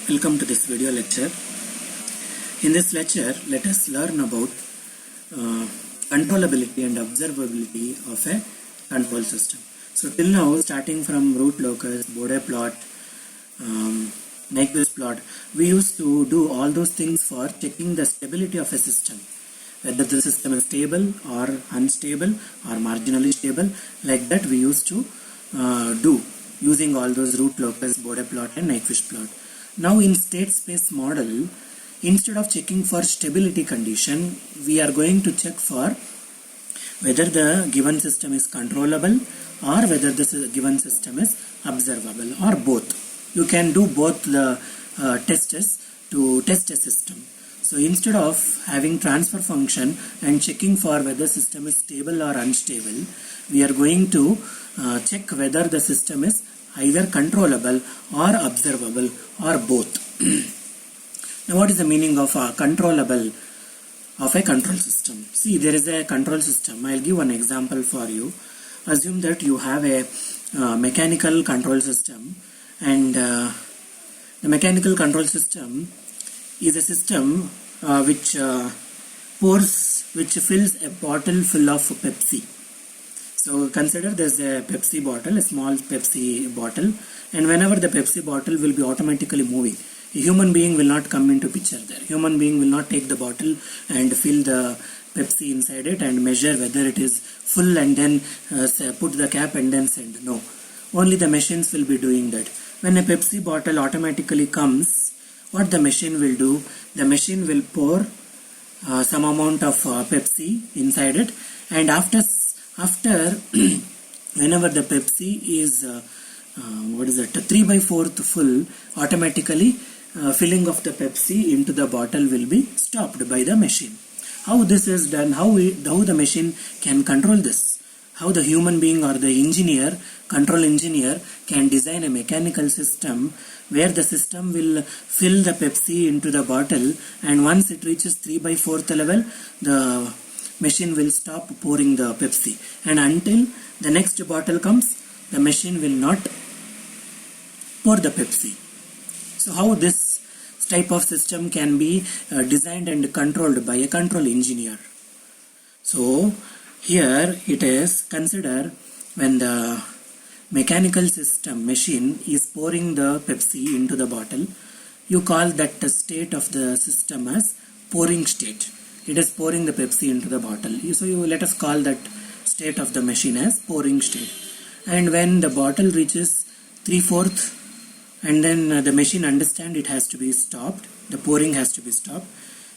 Welcome to this video lecture. In this lecture, let us learn about controllability and observability of a control system. So till now, starting from root locus, Bode plot, Nyquist plot, we used to do all those things for checking the stability of a system, whether the system is stable or unstable or marginally stable. Like that we used to do using all those root locus, Bode plot and Nyquist plot. Now in state space model, instead of checking for stability condition, we are going to check for whether the given system is controllable or whether the given system is observable, or both. You can do both the tests to test a system. So instead of having transfer function and checking for whether system is stable or unstable, we are going to check whether the system is either controllable or observable or both. Now what is the meaning of controllable of a control system? See, there is a control system. I'll give one example for you. Assume that you have a mechanical control system, and the mechanical control system is a system which fills a bottle full of Pepsi. So consider there's a Pepsi bottle, a small Pepsi bottle, and whenever the Pepsi bottle will be automatically moving, a human being will not come into picture there. Human being will not take the bottle and fill the Pepsi inside it and measure whether it is full and then put the cap and then send. No. Only the machines will be doing that. When a Pepsi bottle automatically comes, what the machine will do? The machine will pour some amount of Pepsi inside it, and after whenever the Pepsi is 3/4 full, automatically filling of the Pepsi into the bottle will be stopped by the machine. How this is done? How the machine can control this? How the human being or the control engineer can design a mechanical system where the system will fill the Pepsi into the bottle, and once it reaches 3/4 level, the machine will stop pouring the Pepsi, and until the next bottle comes, the machine will not pour the Pepsi. So how this type of system can be designed and controlled by a control engineer? So here it is, consider when the mechanical system machine is pouring the Pepsi into the bottle, you call that the state of the system as pouring state. It is pouring the Pepsi into the bottle. So let us call that state of the machine as pouring state. And when the bottle reaches 3/4, and then the machine understands it has to be stopped, the pouring has to be stopped.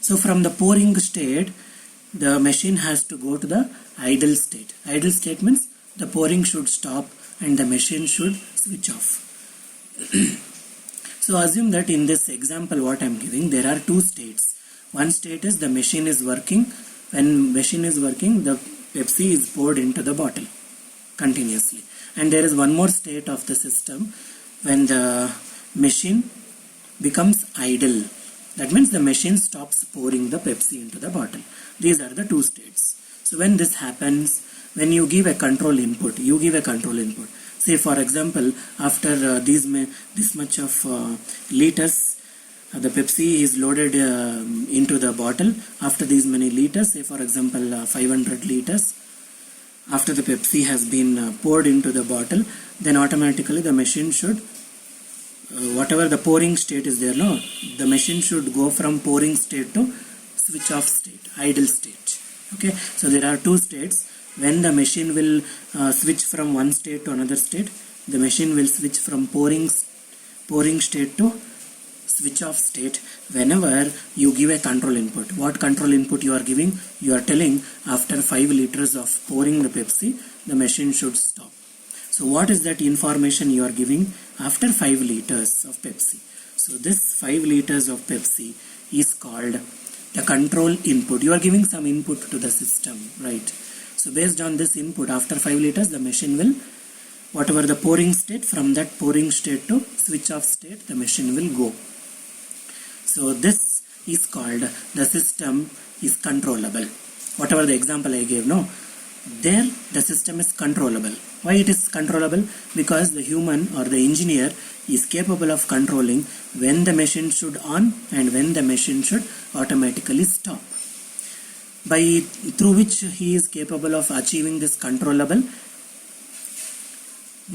So from the pouring state, the machine has to go to the idle state. Idle state means the pouring should stop and the machine should switch off. So assume that in this example what I am giving, there are two states. One state is the machine is working. When machine is working, the Pepsi is poured into the bottle continuously. And there is one more state of the system when the machine becomes idle. That means the machine stops pouring the Pepsi into the bottle. These are the two states. So when this happens, when you give a control input, say for example, after this much of liters, the Pepsi is loaded into the bottle. After these many liters, say for example 500 liters, after the Pepsi has been poured into the bottle, then automatically the machine should, whatever the pouring state is there, the machine should go from pouring state to switch off state, idle state. Okay, so there are two states. When the machine will switch from one state to another state, the machine will switch from pouring state to switch off state whenever you give a control input. What control input you are giving? You are telling after 5 liters of pouring the Pepsi, the machine should stop. So what is that information you are giving after 5 liters of Pepsi? So this 5 liters of Pepsi is called the control input. You are giving some input to the system, right? So based on this input, after 5 liters, the machine will, whatever the pouring state, from that pouring state to switch off state, the machine will go. So this is called, the system is controllable. Whatever the example I gave, there the system is controllable. Why it is controllable? Because the human or the engineer is capable of controlling when the machine should on and when the machine should automatically stop. Through which he is capable of achieving this controllable?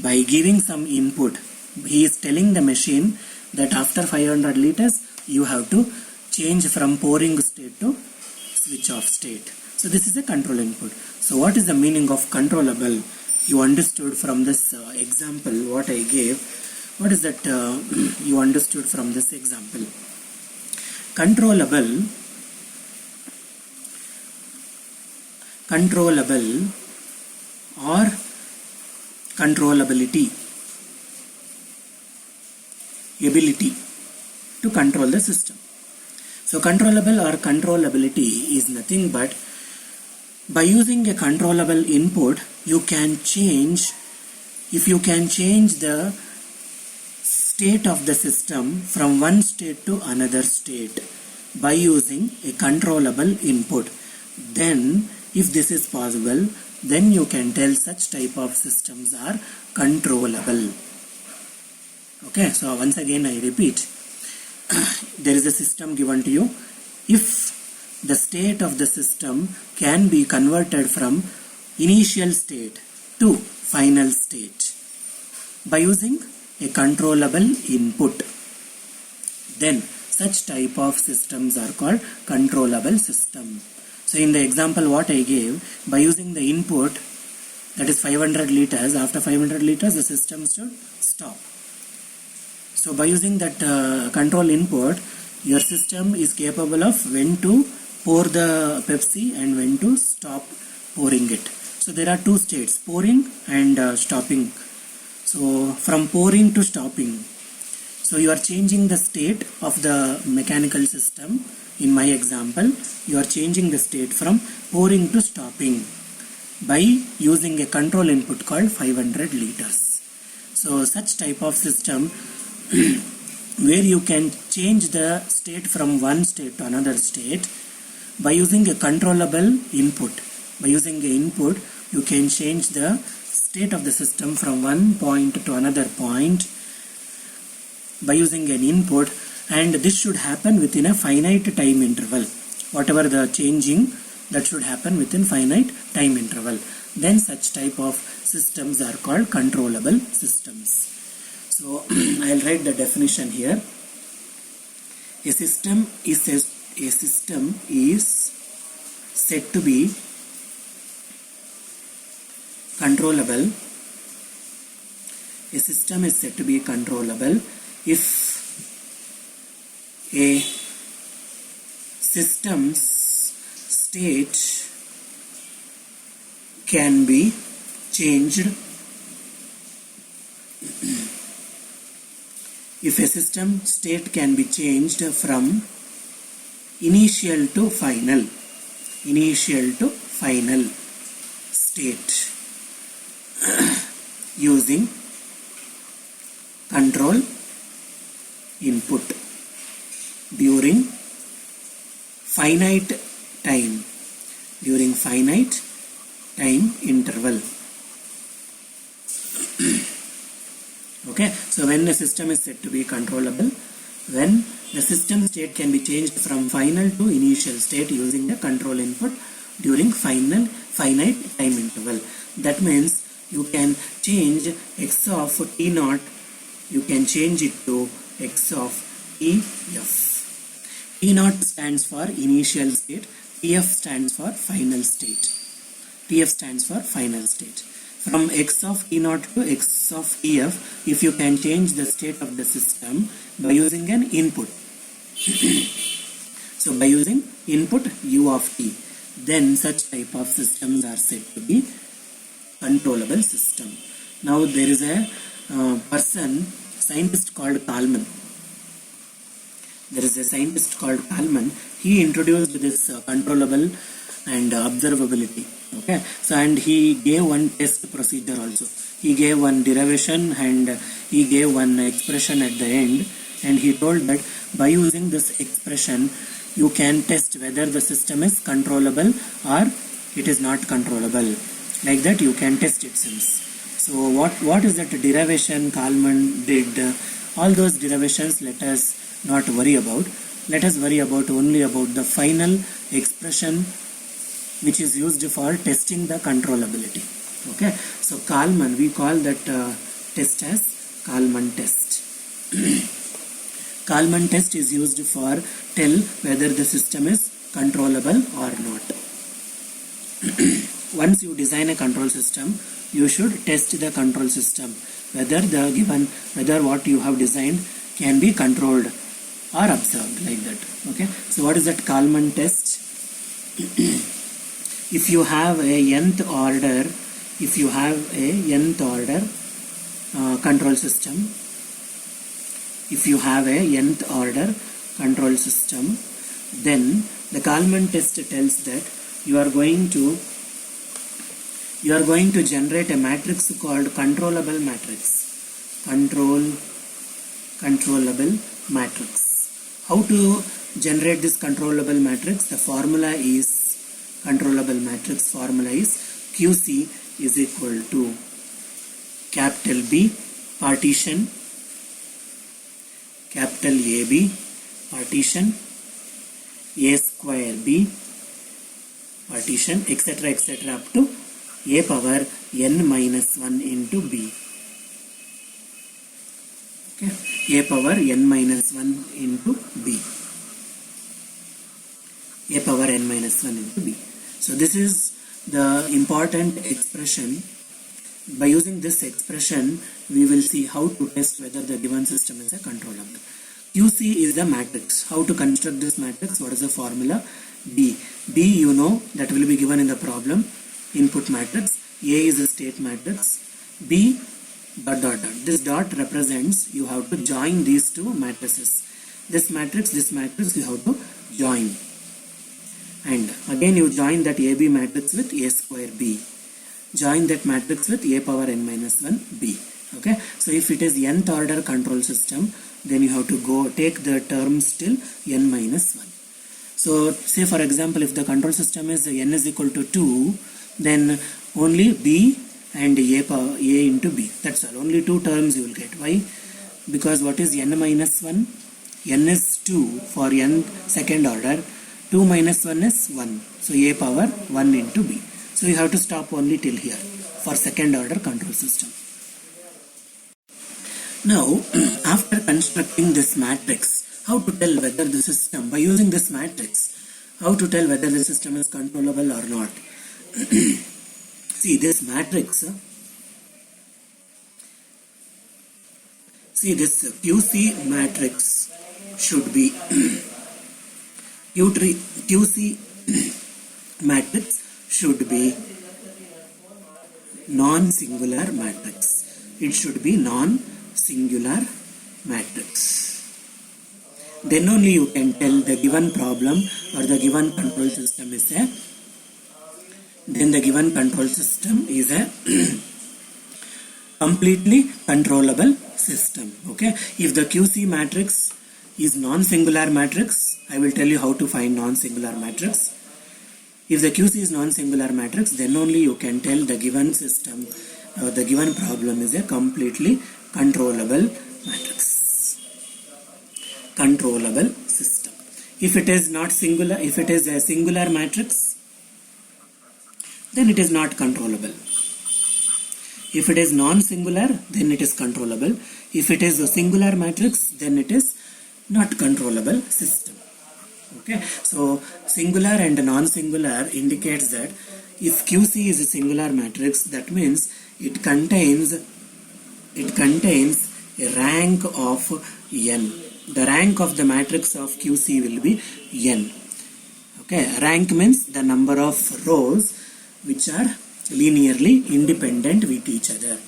By giving some input. He is telling the machine that after 500 liters you have to change from pouring state to switch off state. So this is a control input. So what is the meaning of controllable? You understood from this example what I gave. What is that you understood from this example? Controllable or controllability, ability to control the system. So controllable or controllability is nothing but by using a controllable input you can change, if you can change the state of the system from one state to another state by using a controllable input, then if this is possible, then you can tell such type of systems are controllable. Okay, so once again I repeat, there is a system given to you. If the state of the system can be converted from initial state to final state by using a controllable input, then such type of systems are called controllable system. So in the example what I gave, by using the input, that is 500 liters, after 500 liters the system should stop. So by using that control input, your system is capable of when to pour the Pepsi and when to stop pouring it. So there are two states, pouring and stopping. So from pouring to stopping, so you are changing the state of the mechanical system. In my example, you are changing the state from pouring to stopping by using a control input called 500 liters. So such type of system where you can change the state from one state to another state by using a controllable input. By using an input, you can change the state of the system from one point to another point by using an input, and this should happen within a finite time interval. Whatever the changing, that should happen within finite time interval. Then such type of systems are called controllable systems. So I'll write the definition here. A system is said to be controllable. A system is said to be controllable if a system's state can be changed. If a system state can be changed from initial to final state using control input during finite time interval. Okay, so when a system is said to be controllable, when the system state can be changed from final to initial state using the control input during finite time interval. That means you can change x of t naught, you can change it to x of tf. T naught stands for initial state, tf stands for final state. From x of t naught to x of tf, if you can change the state of the system by using an input. So by using input u of t, then such type of systems are said to be controllable system. Now there is a scientist called Kalman. He introduced this controllable and observability. Okay, so and he gave one test procedure also. He gave one derivation and he gave one expression at the end, and he told that by using this expression you can test whether the system is controllable or it is not controllable. Like that you can test it seems. So what is that derivation Kalman did? All those derivations let us not worry about. Let us worry about only about the final expression which is used for testing the controllability. Okay, so Kalman, we call that test as Kalman test. Kalman test is used for tell whether the system is controllable or not. Once you design a control system, you should test the control system whether what you have designed can be controlled or observed, like that. Okay, so what is that Kalman test? If you have a nth order control system, then the Kalman test tells that you are going to generate a matrix called controllable matrix. Controllable matrix. How to generate this controllable matrix? The formula is controllable matrix formula is QC is equal to capital B partition capital AB partition A square B partition etc up to A power n minus 1 into B. Okay, A power n minus 1 into B. A power n minus 1 into B. So this is the important expression. By using this expression, we will see how to test whether the given system is a controllable. QC is the matrix. How to construct this matrix? What is the formula? B. B you know that will be given in the problem. Input matrix. A is a state matrix. B dot dot dot. This dot represents you have to join these two matrices. This matrix you have to join. And again you join that AB matrix with A square B. Join that matrix with A power n minus 1 B. Okay. So if it is nth order control system, then you have to go take the terms till n minus 1. So say for example, if the control system is n is equal to 2, then only B and A into B. That's all. Only two terms you will get. Why? Because what is n minus 1? N is 2 for n second order. 2 minus 1 is 1. So A power 1 into B. So you have to stop only till here for second order control system. Now, after constructing this matrix, how to tell whether the system, by using this matrix, how to tell whether the system is controllable or not? See this matrix, this QC matrix should be QC matrix should be non-singular matrix. It should be non-singular matrix. Then only you can tell the given problem or the given control system is a completely controllable system. Okay. If the QC matrix is non-singular matrix, I will tell you how to find non-singular matrix. If the QC is non-singular matrix, then only you can tell the given system or the given problem is a completely controllable matrix. Controllable system. If it is not singular, if it is a singular matrix, then it is not controllable. If it is non-singular, then it is controllable. If it is a singular matrix, then it is not controllable system. Okay, so singular and non-singular indicates that if QC is a singular matrix, that means it contains a rank of n. The rank of the matrix of QC will be n. Okay, rank means the number of rows which are linearly independent with each other.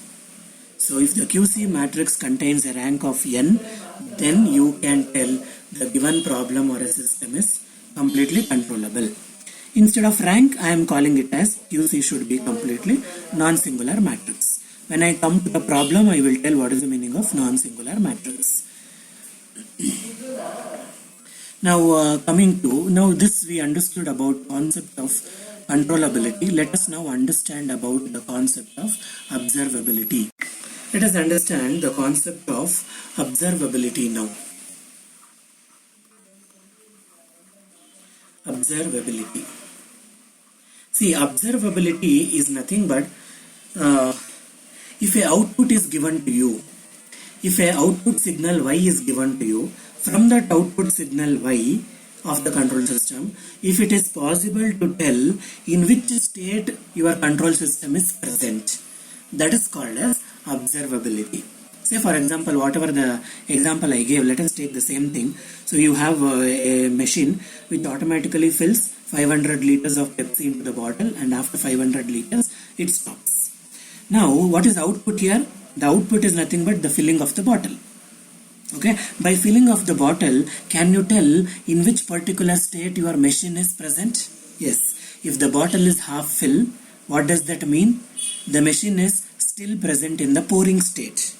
So if the QC matrix contains a rank of n, then you can tell the given problem or a system is completely controllable. Instead of rank, I am calling it as QC should be completely non-singular matrix. When I come to the problem, I will tell what is the meaning of non-singular matrix. Now this we understood about concept of controllability, let us now understand about the concept of observability. Let us understand the concept of observability now. Observability. See, observability is nothing but if a output is given to you, if a output signal Y is given to you, from that output signal Y of the control system, if it is possible to tell in which state your control system is present, that is called as observability. Say for example, whatever the example I gave, let us take the same thing. So you have a machine which automatically fills 500 liters of Pepsi into the bottle, and after 500 liters it stops. Now what is the output here? The output is nothing but the filling of the bottle. Okay, by filling of the bottle, can you tell in which particular state your machine is present? Yes. If the bottle is half full, what does that mean? The machine is still present in the pouring state,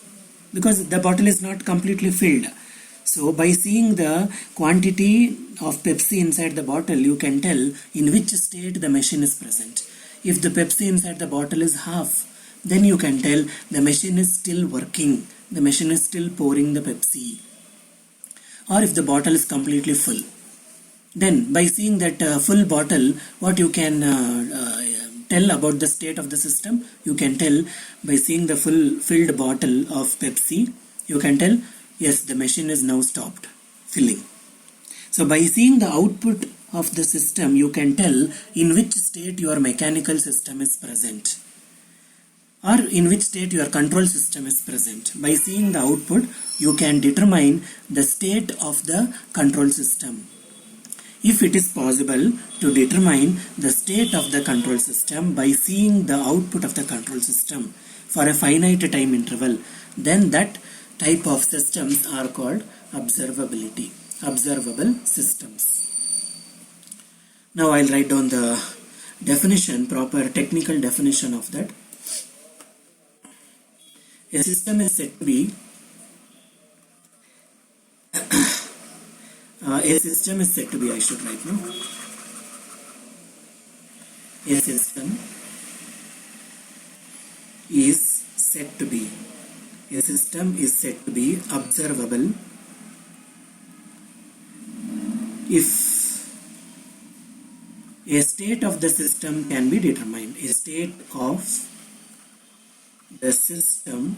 because the bottle is not completely filled. So by seeing the quantity of Pepsi inside the bottle, you can tell in which state the machine is present. If the Pepsi inside the bottle is half, then you can tell the machine is still working. The machine is still pouring the Pepsi. Or if the bottle is completely full, then by seeing that full bottle, what you can tell about the state of the system? You can tell by seeing the full filled bottle of Pepsi, you can tell, yes, the machine is now stopped filling. So by seeing the output of the system, you can tell in which state your mechanical system is present, or in which state your control system is present. By seeing the output, you can determine the state of the control system. If it is possible to determine the state of the control system by seeing the output of the control system for a finite time interval, then that type of systems are called observability, observable systems. Now I'll write down the definition, proper technical definition of that. A system is said to be a system is said to be, I should write now. A system is said to be, a system is said to be observable if a state of the system can be determined. A state of the system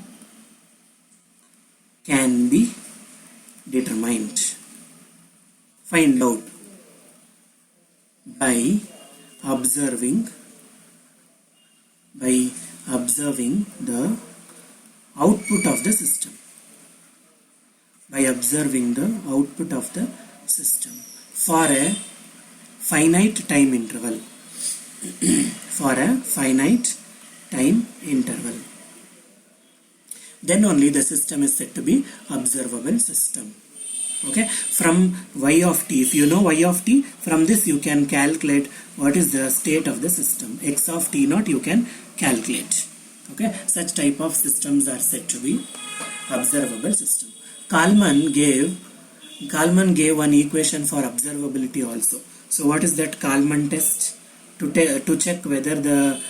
can be determined. Find out by observing the output of the system. By observing the output of the system for a finite time interval. For a finite time interval. Then only the system is said to be observable system. Okay, from y of t, if you know y of t, from this you can calculate what is the state of the system. X of t naught you can calculate. Okay, such type of systems are said to be observable system. Kalman gave one equation for observability also. So what is that Kalman test? To check whether the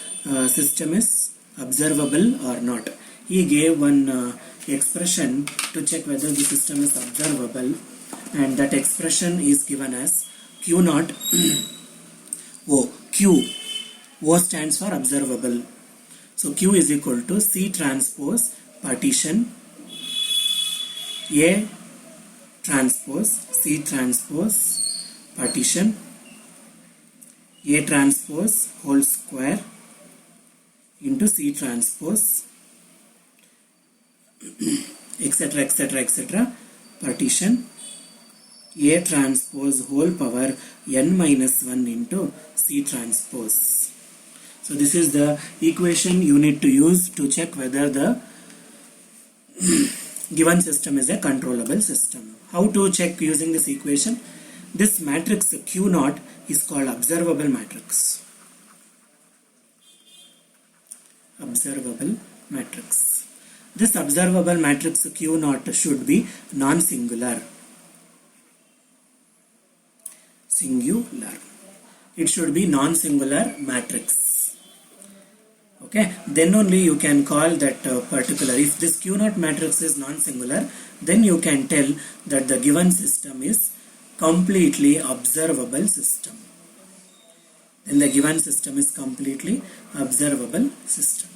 system is observable or not. He gave one expression to check whether the system is observable, and that expression is given as Q naught O. O stands for observable. So Q is equal to C transpose partition A transpose C transpose partition A transpose whole square into C transpose etc etc partition A transpose whole power n minus 1 into C transpose. So this is the equation you need to use to check whether the given system is a controllable system. How to check using this equation? This matrix Q naught is called observable matrix. Observable matrix. This observable matrix Q naught should be non-singular. Singular. it should be non-singular matrix. Okay, then only you can call that particular. If this Q naught matrix is non-singular, then you can tell that the given system is completely observable system. Then the given system is completely observable system.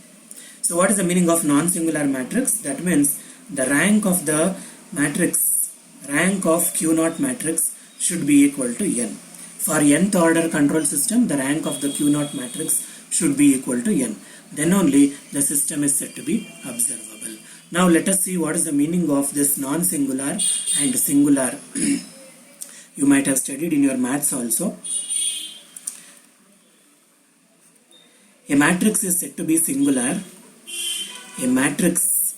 So what is the meaning of non-singular matrix? That means the rank of the matrix, rank of Q naught matrix should be equal to n. For nth order control system, the rank of the Q naught matrix should be equal to n. Then only the system is said to be observable. Now let us see what is the meaning of this non-singular and singular. You might have studied in your maths also. A matrix is said to be singular. A matrix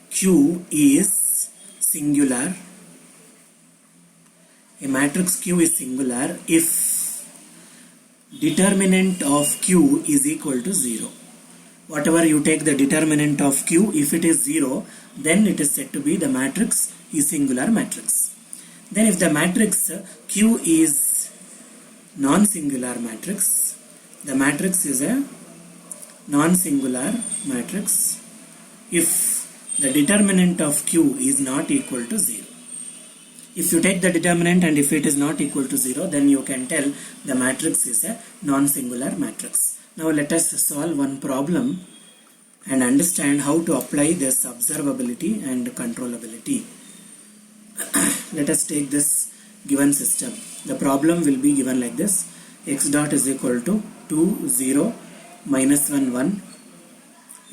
Q is singular. A matrix Q is singular if determinant of Q is equal to 0. Whatever you take the determinant of Q, if it is 0, then it is said to be the matrix is singular matrix. Then if the matrix Q is non-singular matrix, the matrix is a non-singular matrix if the determinant of Q is not equal to 0. If you take the determinant and if it is not equal to 0, then you can tell the matrix is a non-singular matrix. Now let us solve one problem and understand how to apply this observability and controllability. Let us take this given system. The problem will be given like this. X dot is equal to 2, 0, minus 1, 1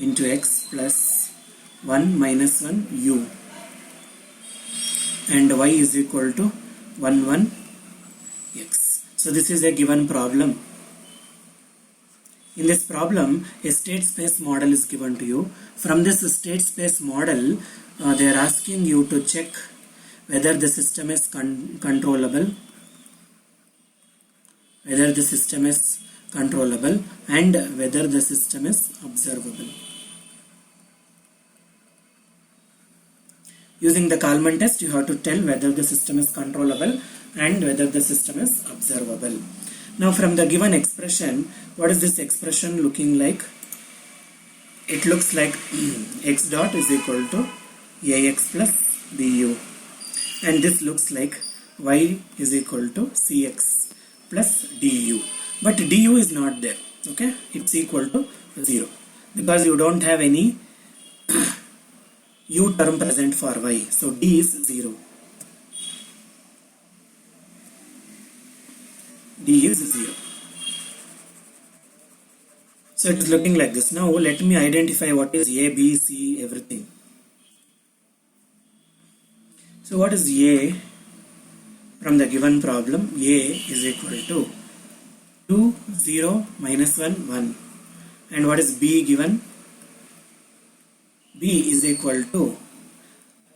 into x plus 1 minus 1 u. And y is equal to 1, 1 x. So this is a given problem. In this problem, a state space model is given to you. From this state space model, they are asking you to check whether the system is controllable, and whether the system is observable. Using the Kalman test, you have to tell whether the system is controllable and whether the system is observable. Now from the given expression, what is this expression looking like? It looks like x dot is equal to ax plus bu, and this looks like y is equal to cx plus du. But du is not there. Okay, it's equal to 0 because you don't have any u term present for y. So d is 0. D is 0. So it is looking like this. Now let me identify what is A, B, C, everything. So what is A from the given problem? A is equal to 2, 0, minus 1, 1. And what is B given? B is equal to,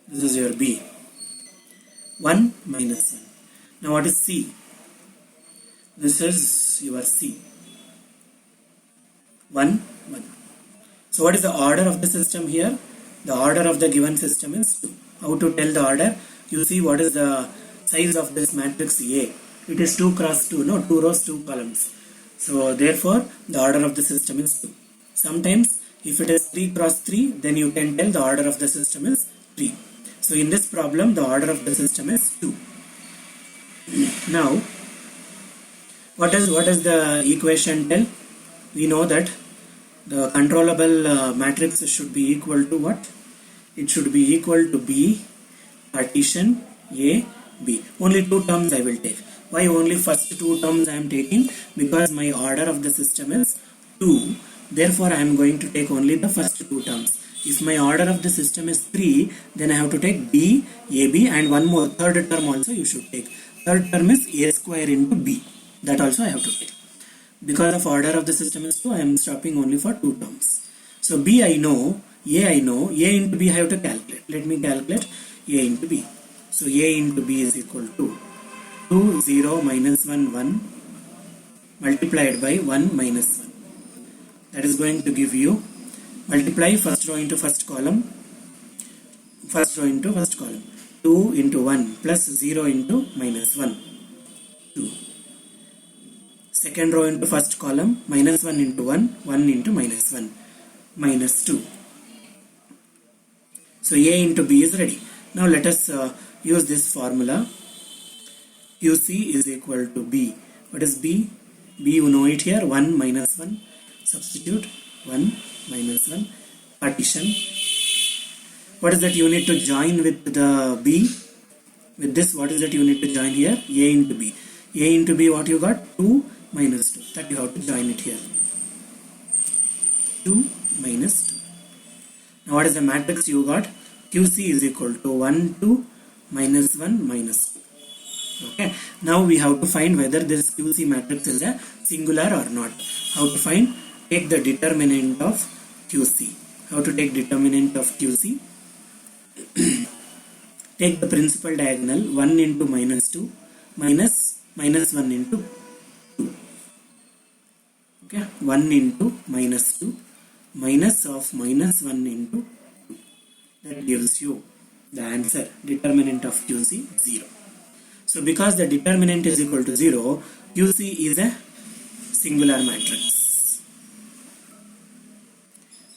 this is your B, 1 minus 1. Now what is C? This is your C, 1, 1. So what is the order of the system here? The order of the given system is 2. How to tell the order? You see what is the size of this matrix A. It is 2 cross 2, no, 2 rows, 2 columns. So therefore the order of the system is 2. Sometimes if it is 3 cross 3, then you can tell the order of the system is 3. So in this problem the order of the system is 2. Now what does the equation tell? We know that the controllable matrix should be equal to what? It should be equal to B partition A B. Only 2 terms I will take. Why only first 2 terms I am taking? Because my order of the system is 2. Therefore I am going to take only the first 2 terms. If my order of the system is 3, then I have to take B, AB, and one more third term also you should take. Third term is A square into B. That also I have to take. Because of order of the system is 2, I am stopping only for 2 terms. So B I know, A I know, A into B I have to calculate. Let me calculate A into B. So A into B is equal to 2, 0, minus 1, 1 multiplied by 1 minus 1. That is going to give you, multiply first row into first column, first row into first column. 2 into 1 plus 0 into minus 1. 2. second row into first column, minus 1 into 1, 1 into minus 1, minus 2. So A into B is ready. Now let us use this formula. QC is equal to B. What is B? B, you know it here, 1 minus 1. Substitute 1 minus 1. Partition. What is that you need to join with the B? With this, what is that you need to join here? A into B. A into B, what you got? 2 minus 2. That you have to join it here. 2 minus 2. Now what is the matrix you got? QC is equal to 1, 2, minus 1, minus 2. Okay. Now we have to find whether this QC matrix is a singular or not. How to find? Take the determinant of QC. How to take determinant of QC? Take the principal diagonal 1 into minus 2 minus 1 into 2. Okay, 1 into minus 2 minus of minus 1 into 2. That gives you the answer. Determinant of QC 0. So because the determinant is equal to 0, QC is a singular matrix.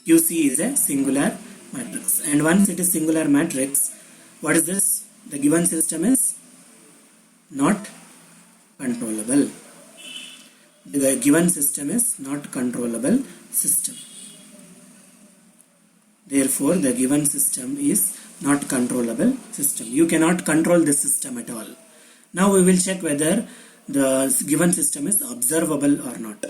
QC is a singular matrix. And once it is singular matrix, what is this? The given system is not controllable. The given system is not controllable system. Therefore, the given system is not controllable system. You cannot control this system at all. Now we will check whether the given system is observable or not.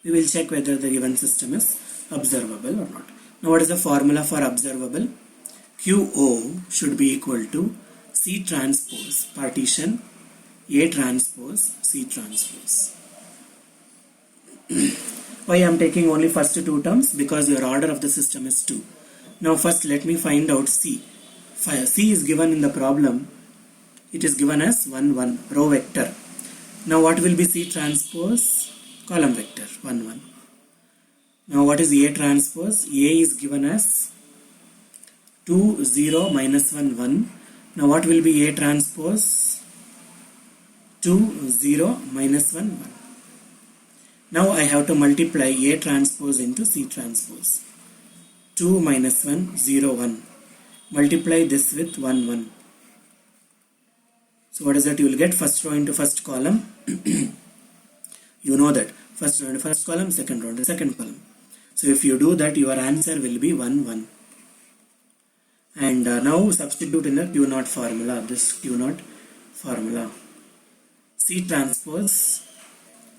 We will check whether the given system is observable or not. Now what is the formula for observable? QO should be equal to C transpose partition A transpose C transpose. Why I am taking only first two terms? Because your order of the system is 2. Now first let me find out C. C is given in the problem. It is given as 1, 1, row vector. Now what will be C transpose? Column vector, 1, 1. Now what is A transpose? A is given as 2, 0, minus 1, 1. Now what will be A transpose? 2, 0, minus 1, 1. Now I have to multiply A transpose into C transpose. 2 minus 1, 0, 1. Multiply this with 1, 1. So what is that you will get? First row into first column. You know that. First row into first column, second row into second column. So if you do that, your answer will be 1, 1. And now substitute in the Q naught formula. This Q naught formula. C transpose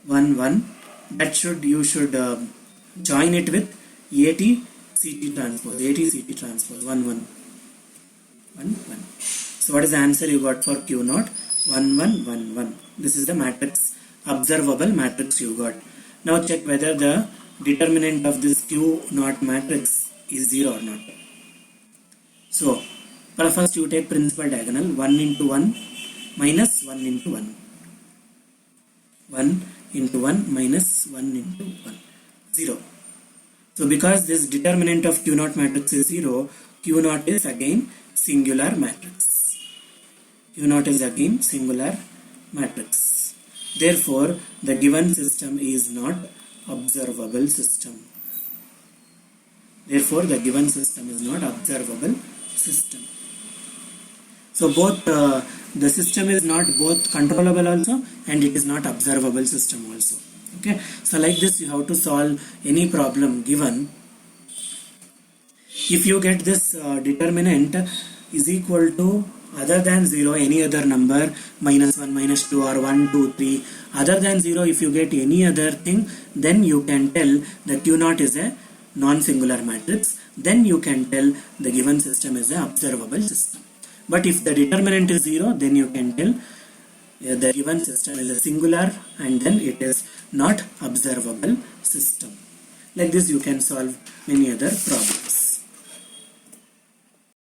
1, 1. That you should join it with AT CT transpose. AT CT transpose 1, 1. 1, 1. So what is the answer you got for Q naught? 1, 1, 1, 1. This is the matrix, observable matrix you got. Now check whether the determinant of this Q naught matrix is 0 or not. So first you take principal diagonal 1 into 1 minus 1 into 1. 1 into 1 minus 1 into 1. 0. So because this determinant of Q naught matrix is 0, Q naught is again singular matrix. Q naught is again singular matrix. Therefore, the given system is not observable system. Therefore, the given system is not observable system. So both the system is not both controllable also and it is not observable system also. Okay. So like this you have to solve any problem given. If you get this determinant is equal to other than 0 any other number, minus 1, minus 2 or 1, 2, 3, other than 0 if you get any other thing, then you can tell the Q naught is a non-singular matrix. Then you can tell the given system is an observable system. But if the determinant is 0, then you can tell the given system is a singular and then it is not observable system. Like this you can solve many other problems.